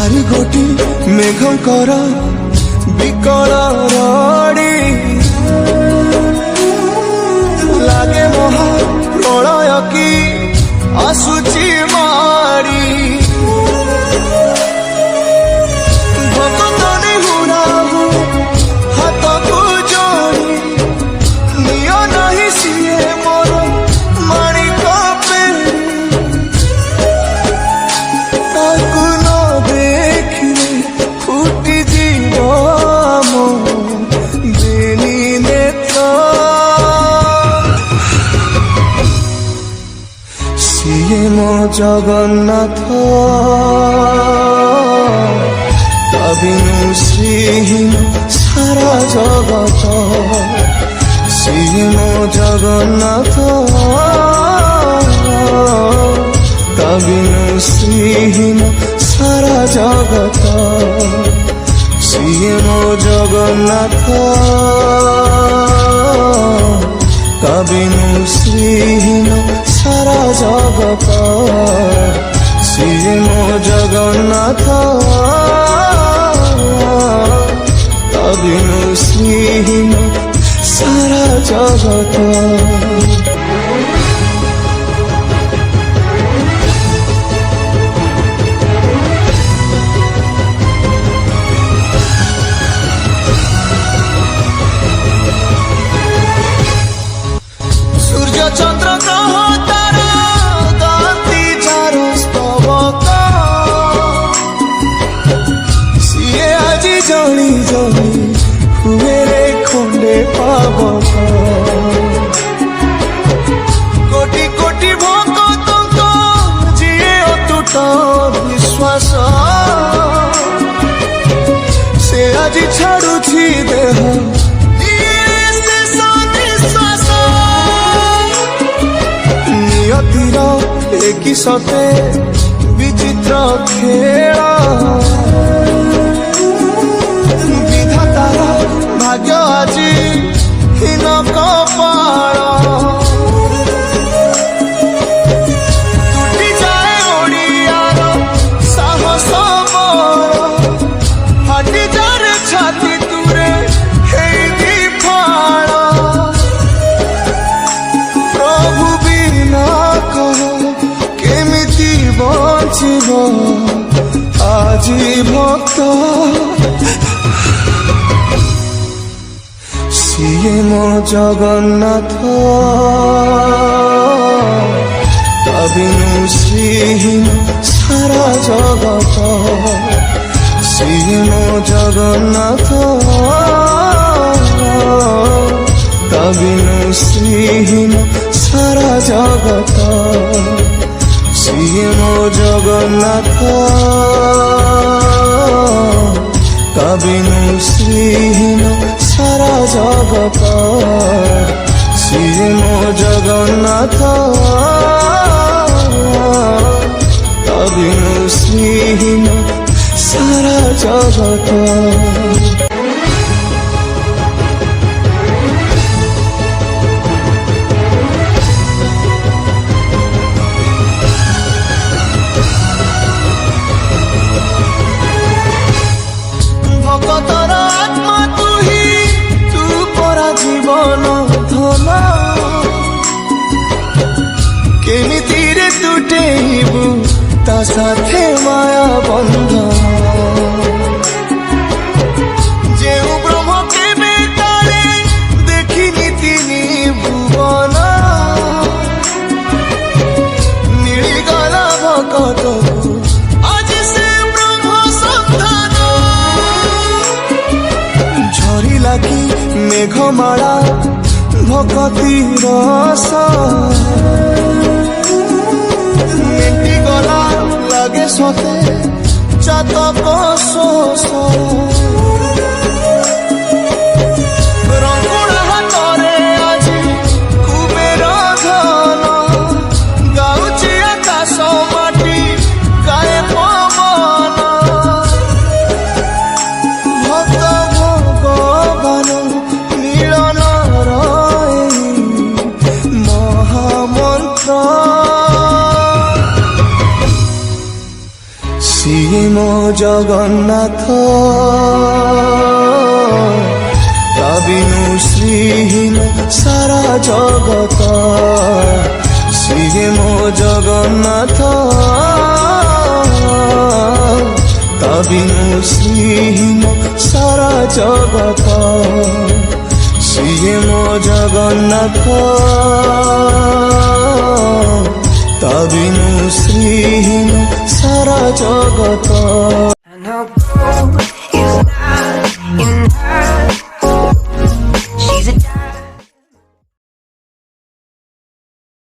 ଚାରିଗୋଟି ମେଘଙ୍କର ବିକଳ ରଡ଼ି ଲାଗେ ମହା ପ୍ରଳୟ କି ଆସୁଛି ମାଡ଼ି ଭକ୍ତନି ହୁରାହୁ ହାତକୁ ଯୋଡ଼ି ନିଅ ନାହିଁ ସିଏ ମୋର ମାଣିକ ପେଡ଼ି ତାକୁ ନ ଦେଖିଲେ ଫୁଟିଯିବ ମୋ ବେନି ନେତ୍ର ସିଏ ମୋ ଜଗନ୍ନାଥ ତା ବିନୁ ଶ୍ରୀହୀନ ସାରା ଜଗତ ସିଏ ମୋ ଜଗନ୍ନାଥ ତା ବିନୁ ଶ୍ରୀହୀନ ସାରା ଜଗତ ସିଏ ମୋ ଜଗନ୍ନାଥ ତା ବିନୁ ଶ୍ରୀହୀନ ସାରା ଜଗତ ସିଏ ମୋ ଜଗନ୍ନାଥ ତା ବିନୁ ଶ୍ରୀହୀନ ସାରା ଜଗତ ଚନ୍ଦ୍ର ଗ୍ରହ ତାରା ଗାନ୍ତି ଯାର ସ୍ତବକ ସିଏ ଆଜି ଜଳି ଜଳି ହୁଏରେ ଖଣ୍ଡେ ପାବକ କୋଟି କୋଟି ଭକ୍ତଙ୍କ ଯିଏ ଅତୁଟ ବିଶ୍ୱାସ ସେ ଆଜି ଛାଡୁଛି ଦେହ ନିୟତିର ଏକି ସତେ ବିଚିତ୍ର ଖେଳ ବିଧାତାର ଭାଗ୍ୟ ଆଜି ହୀନ କପାଳ ତୁଟି ଯାଏ ଓଡ଼ିଆର ସାହସ ବଳ ଫାଟି ଯାରେ ଛାତି ତୁରେ ହେଇ ବିଫଳ ପ୍ରଭୁ ବିନା କେମିତି ବଞ୍ଚିବ ଆଜି ଭକ୍ତ ସିଏ ମୋ ଜଗନ୍ନାଥ ତା ବିନୁ ଶ୍ରୀହୀନ ସାରା ଜଗତ ସିଏ ମୋ ଜଗନ୍ନାଥ ତା ବିନୁ ଶ୍ରୀହୀନ ସାରା ଜଗତ ସିଏ ମୋ ଜଗନ୍ନାଥ ତା ବିନୁ ଶ୍ରୀହୀନ ସାରା ଜଗତ ସିଏ ମୋ ଜଗନ୍ନାଥ ତା ବିନୁ ଶ୍ରୀହୀନ ସାରା ଜଗତ ভকতর আত্মা তুহি তু পরা জীবন ধন কেমিতিরে তুটেইবু তা সাথে মায়া বন্ধন যেউ ব্রহ্ম কেবে কালে দেখিনি তিনি ভুবন মিলিগলা ভকতকু আজ সে ব্রহ্ম সন্ধান ঝরিলা কি মেঘমালা ভকতি রস মেটি গলা লাগে সতে চাতক শোষ রঙুড়া হাতরে আজি কুবের ধন গাউছি আকাশ মাটি গায়ে পবন ভক্ত ভগবান মিলন মহামন্ত্র সিয়ে ମୋ ଜଗନ୍ନାଥ ତା ବିନୁ ଶ୍ରୀହୀନ ସାରା ଜଗତ ସିଏ ମୋ ଜଗନ୍ନାଥ ତା ବିନୁ ଶ୍ରୀହୀନ ସାରା ଜଗତ ସିଏ ମୋ ଜଗନ୍ନାଥ ତା ବିନୁ ଶ୍ରୀହୀନ ସାରା ଜଗତ।